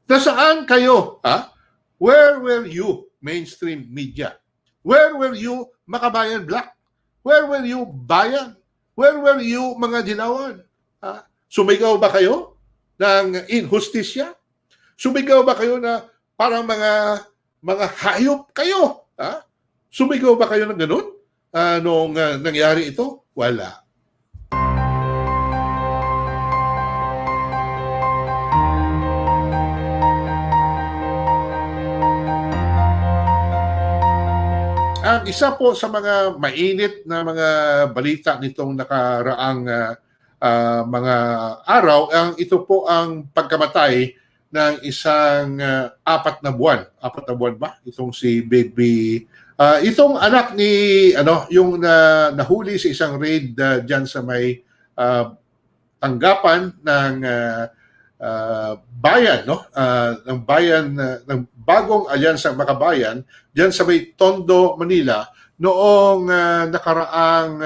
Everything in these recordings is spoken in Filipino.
Nasaan kayo? Ha? Where were you, mainstream media? Where were you, Makabayan Black? Where were you, Bayan? Where were you, mga Dilawan? Ha? Sumigaw ba kayo ng inhustisya? Sumigaw ba kayo na parang mga hayop kayo? Ha? Sumigaw ba kayo ng ganun? Nung nangyari ito? Wala. Ang isa po sa mga mainit na mga balita nitong nakaraang mga araw, ito po ang pagkamatay ng isang 4 na buwan. 4 na buwan ba? Itong si Baby. Itong anak ni, yung nahuli sa isang raid dyan sa may tanggapan ng bayan, no? Ng bayan, ng bagong alyansang Makabayan diyan sa may Tondo, Manila noong nakaraang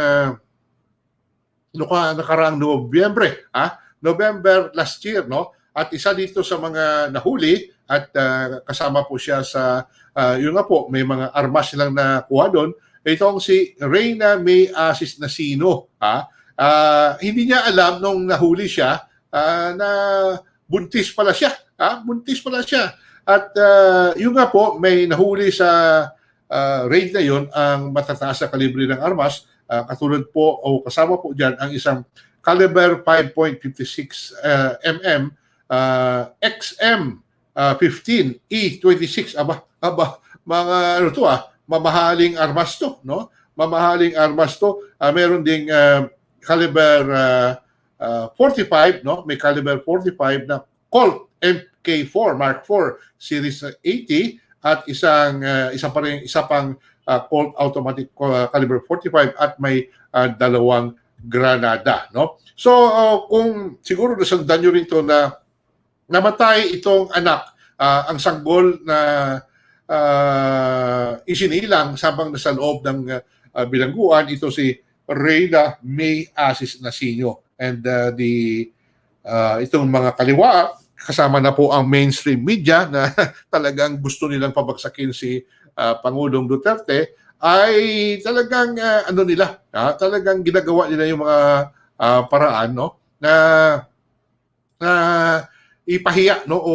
Nobyembre, November last year, no? At isa dito sa mga nahuli at kasama po siya sa yun nga po, may mga armas silang nakuha doon. Itong si Reyna May Asis Nasino, hindi niya alam nung nahuli siya na buntis pala siya. Buntis pala siya. At yun nga po, may nahuli sa raid na yun ang matataas na kalibre ng armas. Katulad po o kasama po dyan ang isang caliber 5.56 mm XM15 E26. Mga mamahaling armas to, no? Mamahaling armas to. Meron ding caliber 45, no? May caliber 45 na Colt MK4 Mark IV Series 80 at isa pang Colt automatic caliber 45 at may 2 granada, no? So kung siguro nasundan nyo rin to na namatay itong anak, ang sanggol na isinilang sabang nasa loob ng bilangguan, ito si Reyna May Asis Nasino. And itong mga kaliwa, kasama na po ang mainstream media na talagang gusto nilang pabagsakin si Pangulong Duterte, ay talagang talagang ginagawa nila yung mga paraan, no, na ipahiya, no, o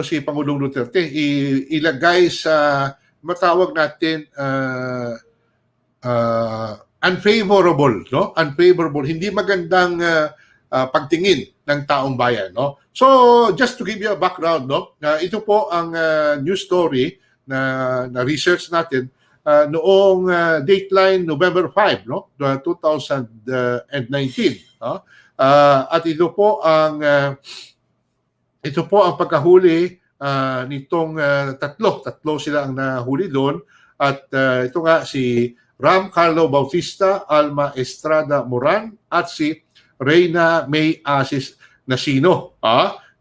si Pangulong Duterte, ilagay sa matawag natin unfavorable, no? Unfavorable, hindi magandang pagtingin ng taong bayan, no? So, just to give you a background, no? Ito po ang news story na research natin noong dateline November 5, no? 2019, no? At ito po ang pagkahuli nitong tatlo sila ang nahuli doon. At ito nga si Ram Carlo Bautista, Alma Estrada Moran at si Reyna May Asis Nasino.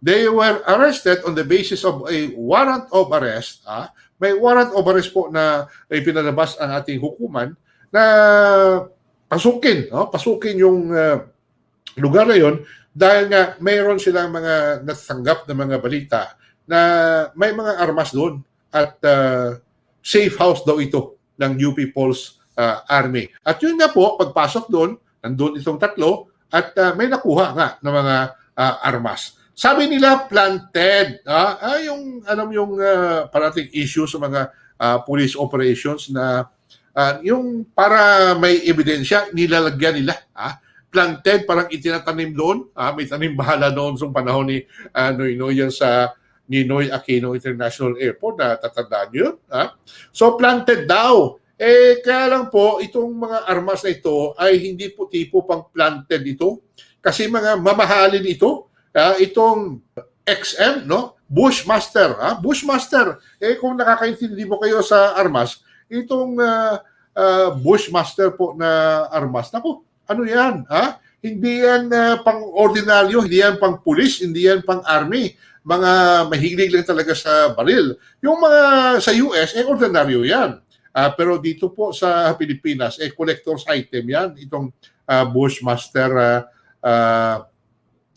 They were arrested on the basis of a warrant of arrest. May warrant of arrest po na ipinalabas ang ating hukuman na pasukin yung lugar na yon dahil nga mayroon silang mga natanggap na mga balita na may mga armas doon at safe house daw ito ng UP People's Army. At yun nga po, pagpasok doon, nandun itong tatlo at may nakuha nga ng mga armas. Sabi nila planted. Yung parating issue sa mga police operations na yung para may ebidensya, nilalagyan nila. Planted, parang itinatanim doon. May tanim bahala noon sa panahon ni yan sa Ninoy Aquino International Airport, na tatandaan nyo. So planted daw. Kaya lang po, itong mga armas na ito ay hindi po tipo pang planted ito. Kasi mga mamahalin ito. Itong XM, no? Bushmaster. Bushmaster. Kung nakakaintindi mo kayo sa armas, itong Bushmaster po na armas, naku, ano yan? Hindi yan pang ordinaryo, hindi yan pang pulis, hindi yan pang army. Mga mahilig lang talaga sa baril. Yung mga sa US, ordinaryo yan. Pero dito po sa Pilipinas, collector's item yan, itong Bushmaster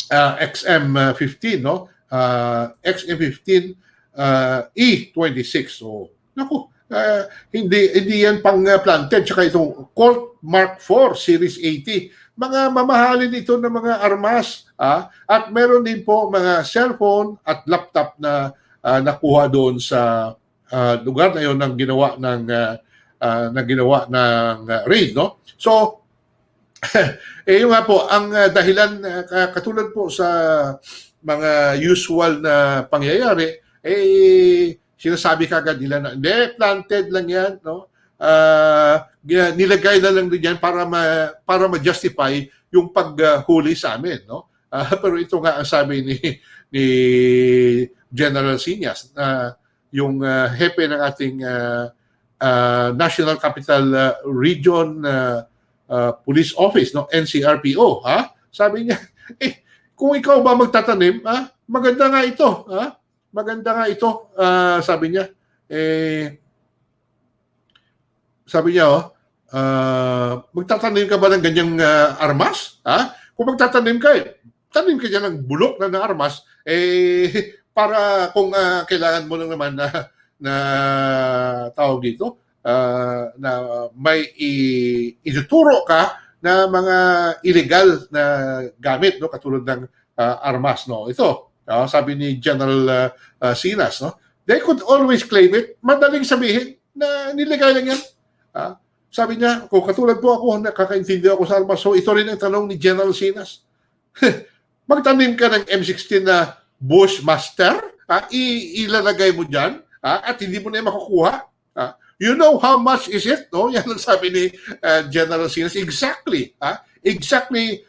XM15, no? XM15 E26. So, naku, hindi yan pang planted. Tsaka itong Colt Mark IV Series 80. Mga mamahalin ito ng mga armas. At meron din po mga cellphone at laptop na nakuha doon sa lugar na yon ng ginawa ng raid, no? So yun nga po ang dahilan, katulad po sa mga usual na pangyayari, sinasabi kagad nila na hindi, planted lang yan, no? Nilagay na lang din yan para ma-justify yung paghuli sa amin, no? Pero ito nga ang sabi ni General Sinas, na yung hepe ng ating National Capital Region Police Office, no, NCRPO, sabi niya, kung ikaw ba magtatanim, maganda nga ito, maganda nga ito, sabi niya. Sabi niya, magtatanim ka ba ng ganyang armas? Kung magtatanim ka, tanim ka dyan ng bulok na armas, para kung kailangan mo lang naman na tawag dito, na may ituturo ka na mga illegal na gamit, no, katulad ng armas, no. Ito, sabi ni General Sinas, no, they could always claim it. Madaling sabihin na nilegay lang yan. Sabi niya, kung katulad po ako, nakakaintindi ako sa armas. So ito rin ang tanong ni General Sinas. Magtanim ka ng M16 na Bushmaster, ilalagay mo dyan, at hindi mo na makukuha. You know how much is it? No? Yan ang sabi ni General Sinas. Exactly. Exactly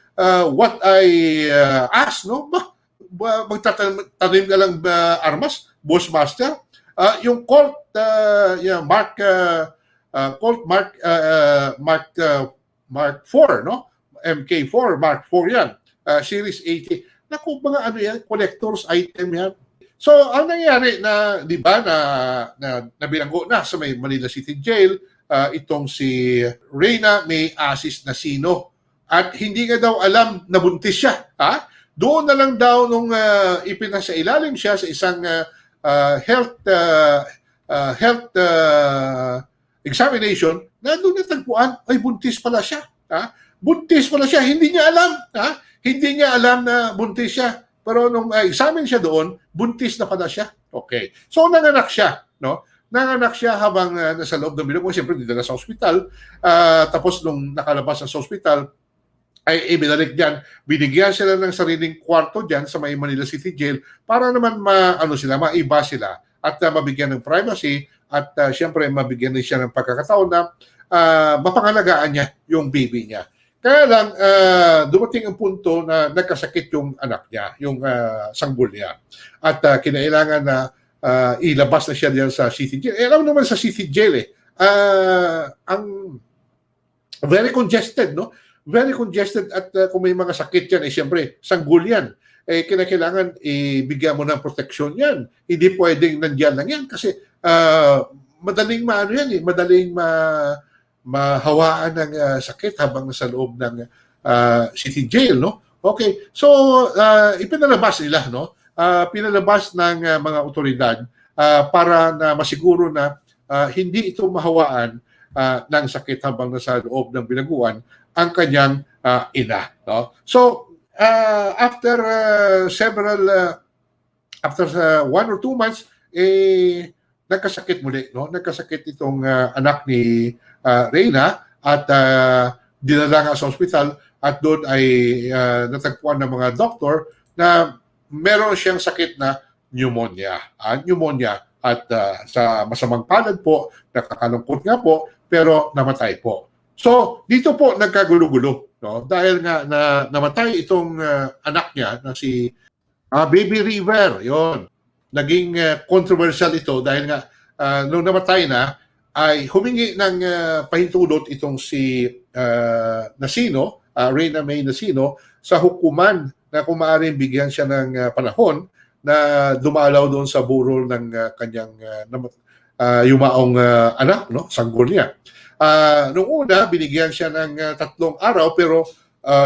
what I asked. No? Magtatanim ka lang armas, Bushmaster. Yung Colt Mark Mark 4, no? MK4 Mark 4 yan. Series 80. Naku, mga ano yan, collector's item yan. So, ang nangyari na, di ba, na nabilanggo na sa may Manila City Jail, itong si Reyna May Asis Nasino. At hindi nga daw alam na buntis siya. Doon na lang daw nung ipinasa ilalim siya sa isang health examination, na doon natagpuan, ay buntis pala siya. Buntis pala siya, hindi niya alam. Hindi niya alam na buntis siya. Pero nung examine siya doon, buntis na pala siya. Okay. So nanganak siya, no? Nanganak siya habang nasa loob ng bilog. Siyempre, dito na sa ospital. Tapos nung nakalabas sa ospital, ay binalik diyan. Binigyan sila ng sariling kwarto diyan sa may Manila City Jail para naman maiba sila at mabigyan ng privacy at siyempre mabigyan din siya ng pagkakataon na mapangalagaan niya yung baby niya. Kaya lang, dumating ang punto na nagkasakit yung anak niya, yung sanggol niya. At kinailangan na ilabas na siya diyan sa City Jail. Alam naman sa City Jail, ang very congested, no? Very congested at kung may mga sakit yan, siyempre, sanggol yan. Kinakailangan ibigyan mo ng proteksyon yan. Hindi pwedeng nandiyan lang yan kasi madaling madaling mahawaan ng sakit habang nasa loob ng City Jail, no? Okay. So ipinalabas nila, no? Pinalabas ng mga otoridad para na masiguro na hindi ito mahawaan ng sakit habang nasa loob ng bilangguan ang kanyang ina, no? So after after 1 or 2 months, nagkasakit muli, no? Nagkasakit itong anak ni Reyna at dinala nga sa ospital at doon ay natagpuan ng mga doktor na meron siyang sakit na pneumonia. Pneumonia at sa masamang palad po, nakakalungkot nga po, pero namatay po. So, dito po nagkagulo-gulo, no? Dahil nga na namatay itong anak niya na si Baby River, yon. Naging controversial ito dahil nga nung namatay na ay humingi ng pahintulot itong si Nasino, Reyna May Nasino, sa hukuman na kung maaaring bigyan siya ng panahon na dumalaw doon sa burol ng kanyang yumaong anak, no? Sanggol niya. Nung una, binigyan siya ng 3 araw pero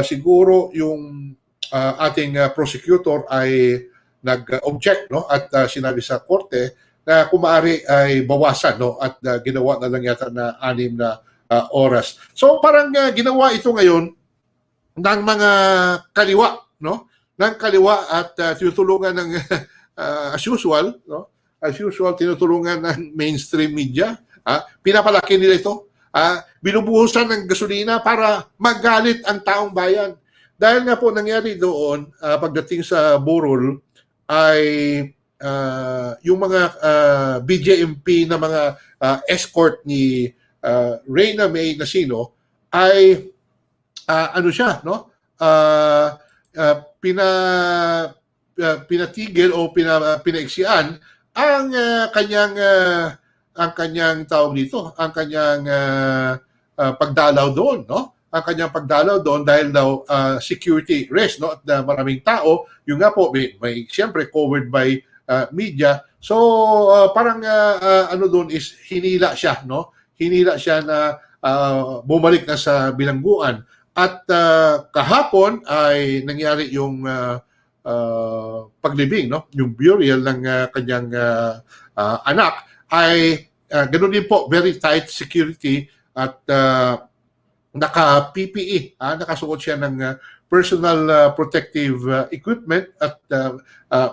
siguro yung ating prosecutor ay nag-object, no, at sinabi sa korte na kung maaari ay bawasan, no, at ginawa na lang yata na 6 na oras. So parang ginawa ito ngayon ng mga kaliwa, no, ng kaliwa at tinutulungan ng as usual, no, as usual tinutulungan ng mainstream media. Pinapalaki nila ito. Binubuhusan ng gasolina para magalit ang taong bayan. Dahil nga po nangyari doon, pagdating sa burol, ay yung mga BJMP na mga escort ni Reyna May Nasino ay ano siya, no? Pinatigil o pinaiksian ang kanyang tawag dito, ang kanyang pagdalaw doon, no? Ang kanyang pagdalaw doon dahil daw security risk, no? At maraming tao, yung nga po may siyempre covered by media. So parang ano doon is hinila siya, no? Hinila siya na bumalik na sa bilangguan. At kahapon ay nangyari yung paglibing, no? Yung burial ng kanyang anak ay ganoon din po, very tight security at naka-PPE, nakasuot siya ng personal protective equipment at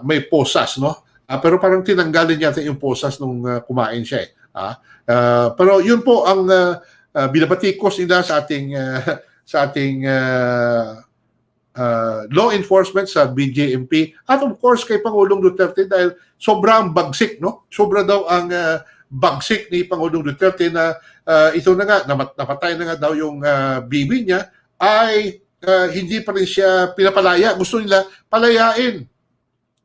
may posas, no? Pero parang tinanggalin yata yung posas nung kumain siya. Pero yun po ang binabatikos nila sa ating law enforcement sa BJMP at of course kay Pangulong Duterte dahil sobrang bagsik, no? Sobra daw ang bagsik ni Pangulong Duterte na ito na nga, napatay na nga daw yung bibi niya, ay hindi pa rin siya pinapalaya. Gusto nila palayain.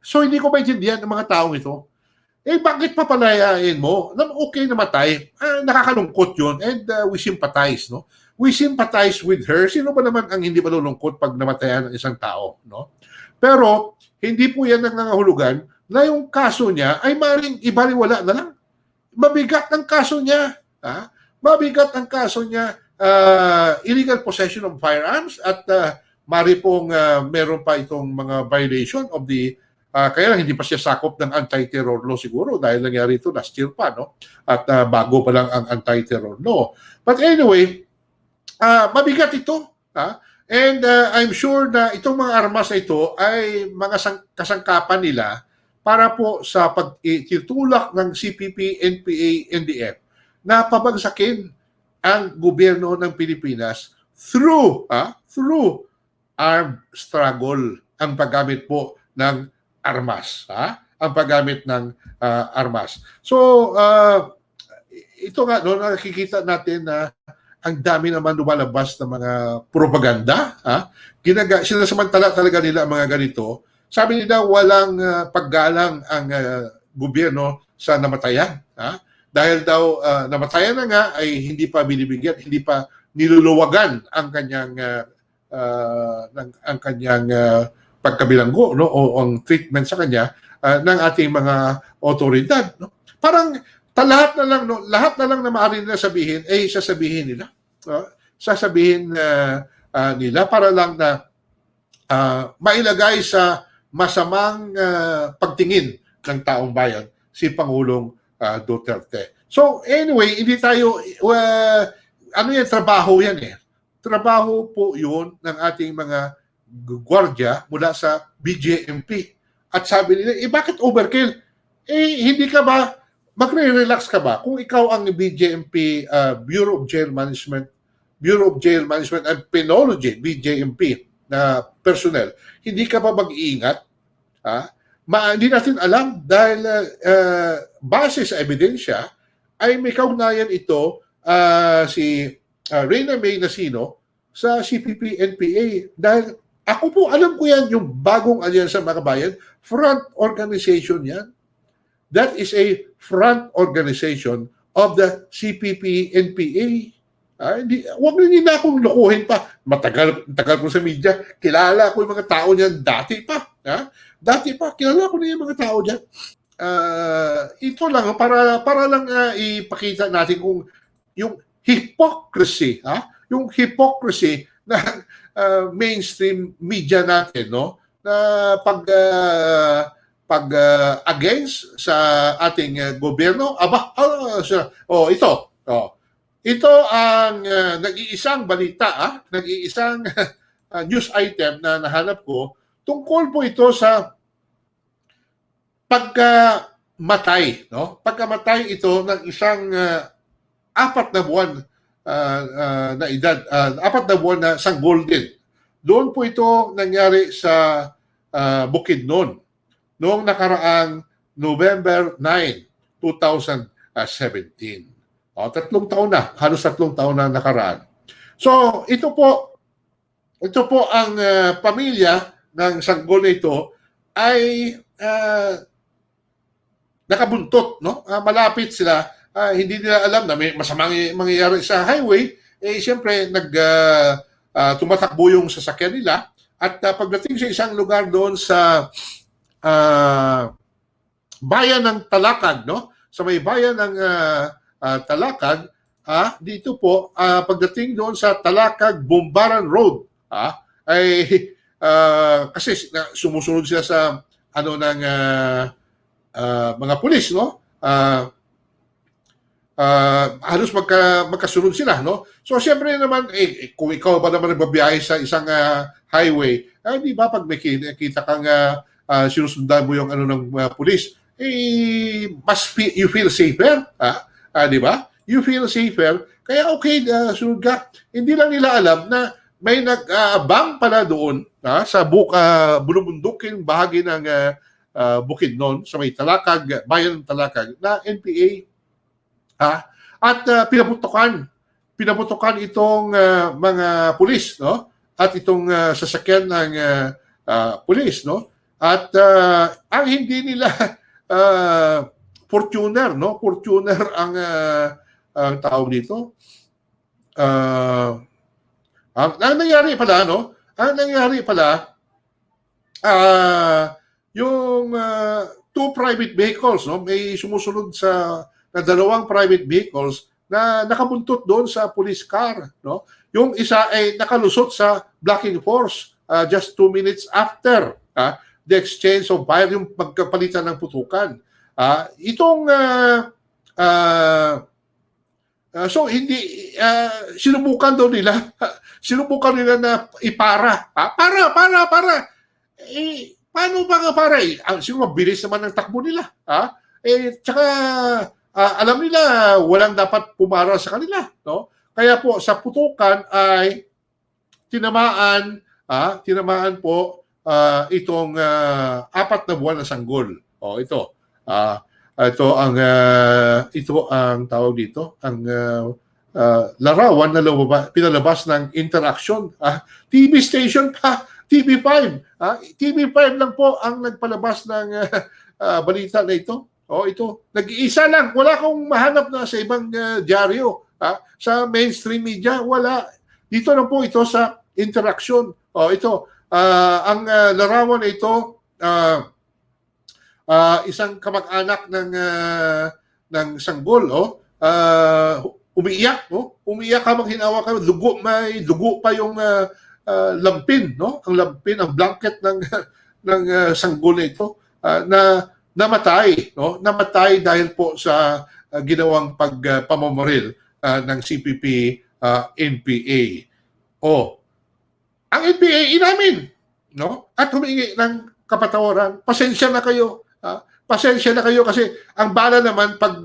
So hindi ko maintindihan ng mga taong ito. Bakit papalayain mo? Okay namatay. Nakakalungkot yun and we sympathize, no? We sympathize with her. Sino ba naman ang hindi malulungkot pag namatayan ng isang tao, no? Pero hindi po yan ang nangangahulugan na yung kaso niya ay maaaring ibaliwala na lang. Mabigat ang kaso niya. Mabigat ang kaso niya, illegal possession of firearms at mari pong meron pa itong mga violation of the kaya lang hindi pa siya sakop ng anti-terror law siguro dahil nangyari ito last year pa, no? At bago pa lang ang anti-terror law. But anyway, mabigat ito. And I'm sure na itong mga armas na ito ay mga kasangkapan nila para po sa pagtitulak ng CPP, NPA, NDF na pabagsakin ang gobyerno ng Pilipinas through armed struggle, ang paggamit po ng armas. Ang paggamit ng armas. So, ito nga, no, nakikita natin na ang dami naman lumalabas ng mga propaganda. Sinasamantala talaga nila ang mga ganito. Sabi nila walang paggalang ang gobyerno sa namatayan. Dahil daw namatayan na nga ay hindi pa binibigyan, hindi pa niluluwagan ang kanyang pagkabilanggo, no, o ang treatment sa kanya ng ating mga otoridad, no? Parang lahat na lang na maaari nila sabihin ay sasabihin nila. Sasabihin nila para lang na mailagay sa masamang pagtingin ng taong bayan si Pangulong Duterte. So anyway, hindi tayo trabaho yan eh. Trabaho po 'yun ng ating mga gwardiya mula sa BJMP. At sabi nila, bakit overkill? Hindi ka ba magre-relax ka ba kung ikaw ang BJMP Bureau of Jail Management and Penology, BJMP na personnel, hindi ka ba mag-iingat? Hindi natin alam dahil base sa ebidensya ay may kaugnayan ito si Reyna May Nasino sa CPP-NPA dahil ako po alam ko yan, yung bagong Alyansa Mga Bayan, front organization yan. That is a front organization of the CPP-NPA. Huwag na akong lukuhin pa. Matagal ko sa media. Kilala ko yung mga tao niyan dati pa. Dati pa, kilala ko na yung mga tao diyan. Ito lang, para lang ipakita natin kung yung hypocrisy, yung hypocrisy ng mainstream media natin, no? Na against sa ating gobyerno. Ito ang nag-iisang balita, nag-iisang news item na nahanap ko. Tungkol po ito sa pagkamatay, no? Pagkamatay ito ng isang 4 na buwan na edad, 4 na buwan na sanggol din. Doon po ito nangyari sa Bukidnon noong nakaraang November 9, 2017. 3 taon na, halos 3 taon na nakaraan. So, ito po ang pamilya ng sanggol na ito ay nakabuntot, no? Malapit sila, hindi nila alam na may masamang mangyayari sa highway. Siyempre tumatakbo yung sasakyan nila at pagdating sa isang lugar doon sa bayan ng Talakag, no? Sa may bayan ng Talakag, dito po pagdating doon sa Talakag Bumbaran Road, ay kasi sumusunod sila sa ng mga pulis, no? Halos magkasunod sila, no? So siyempre naman kung ikaw ba naman nagbabiyahe sa isang highway, di ba pag may kita kang sinusundan mo yung ng pulis, you feel safer, di ba? You feel safer, kaya okay, sunod ka. Hindi lang nila alam na may nag-aabang pala doon sa bulubunduking bahagi ng Bukidnon, sa may Talakag, bayan ng Talakag, na NPA. At pinaputukan itong mga pulis, no? At itong sasakyan ng pulis, no? At ang hindi nila Fortuner, no? Fortuner ang tawag dito. Ang nangyari pala, no? Ang nangyari pala, yung 2 private vehicles, no? May sumusunod na 2 private vehicles na nakabuntot doon sa police car, no? Yung isa ay nakalusot sa blocking force just 2 minutes after the exchange of fire, yung pagkapalitan ng putukan. So hindi sinubukan daw nila na ipara. Para. Paano ba nga para? Siguro mabilis naman ang takbo nila. Tsaka alam nila walang dapat pumara sa kanila, no? Kaya po sa putukan ay tinamaan po itong 4 na buwan na sanggol. Ito ang tawag dito, ang larawan na pinalabas ng Interaction, TV station pa, TV5. TV5 lang po ang nagpalabas ng balita na ito. Ito, nag-iisa lang. Wala akong mahanap na sa ibang dyaryo. Sa mainstream media, wala. Dito lang po ito sa Interaction. Ang larawan na ito, isang kamag-anak ng sanggol, umiiyak, umiiyak habang hinawa ka, may dugo pa yung lampin, no? Ang lampin, ang blanket ng sanggol na ito na namatay, no? Namatay dahil po sa ginawang pagpamamaril ng CPP NPA. Ang NPA inamin, no? At humingi ng kapatawaran. Pasensya na kayo. Pasensya na kayo kasi ang bala naman pag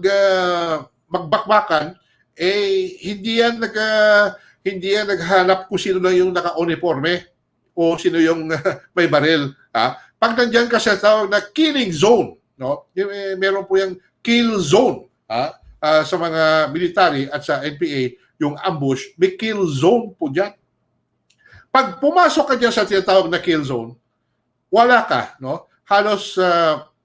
magbakbakan, hindi yan naghanap kung sino na yung naka-uniforme o sino yung may baril. Pag nandiyan ka sa tawag na killing zone, no? Meron po yung kill zone sa mga military at sa NPA, yung ambush, may kill zone po dyan. Pag pumasok ka dyan sa tinatawag na kill zone, wala ka, no? Halos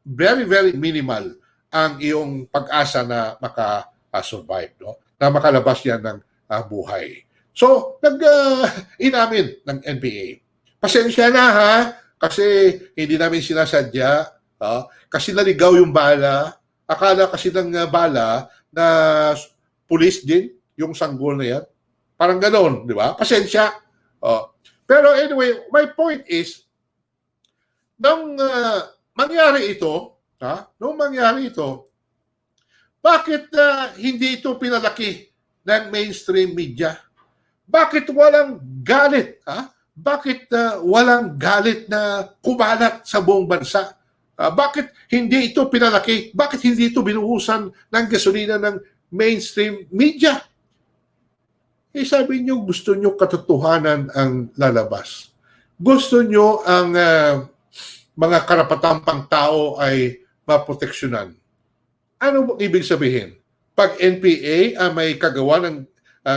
very, very minimal ang iyong pag-asa na maka-survive, no? Na makalabas yan ng buhay. So, inamin ng NPA. Pasensya na kasi hindi namin sinasadya, kasi naligaw yung bala. Akala kasi ng bala na pulis din, yung sanggol na yan. Parang gano'n, di ba? Pasensya. Pero anyway, my point is, nang mangyari ito, nung mangyari ito, bakit hindi ito pinalaki ng mainstream media? Bakit walang galit? Bakit walang galit na kumalat sa buong bansa? Bakit hindi ito pinalaki? Bakit hindi ito binuhusan ng gasolina ng mainstream media? Sabi niyo, gusto niyo katotohanan ang lalabas. Gusto niyo ang mga karapatang pangtao ay maproteksyonan. Ano ibig sabihin? Pag NPA may kagawa ng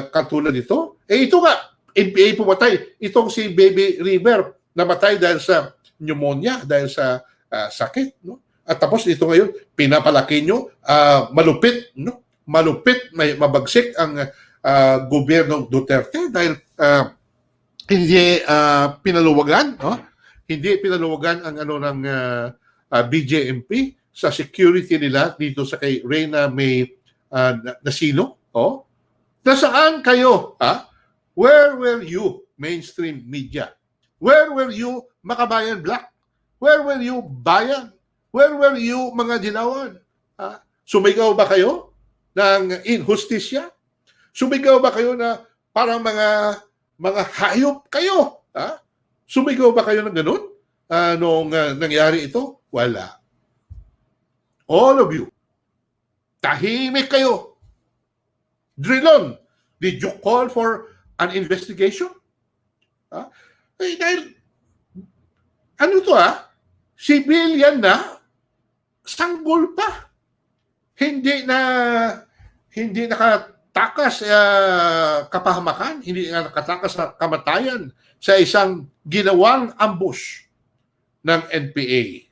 katulad nito, ito nga, NPA pumatay. Itong si Baby River namatay dahil sa pneumonia, dahil sa sakit. No? At tapos ito ngayon, pinapalaki nyo, malupit, no? Malupit, may mabagsik ang gobyerno Duterte dahil hindi pinaluwagan, no? Hindi pinaluwagan ang ano ng BJMP sa security nila dito sa kay Reyna May Nasino. Nasaan kayo? Where were you, mainstream media? Where were you, Makabayan Black? Where were you, Bayan? Where were you, mga Dilawan? Sumigaw ba kayo ng injustisya? Sumigaw ba kayo na parang mga hayop kayo? Sumigaw ba kayo ng ganun? Nung nangyari ito? Wala. All of you, tahimik kayo. Drilon, did you call for an investigation? Dahil, ano to civilian na, sanggol pa. Hindi nakatakas kapahamakan, hindi nakatakas sa kamatayan sa isang ginawang ambush ng NPA.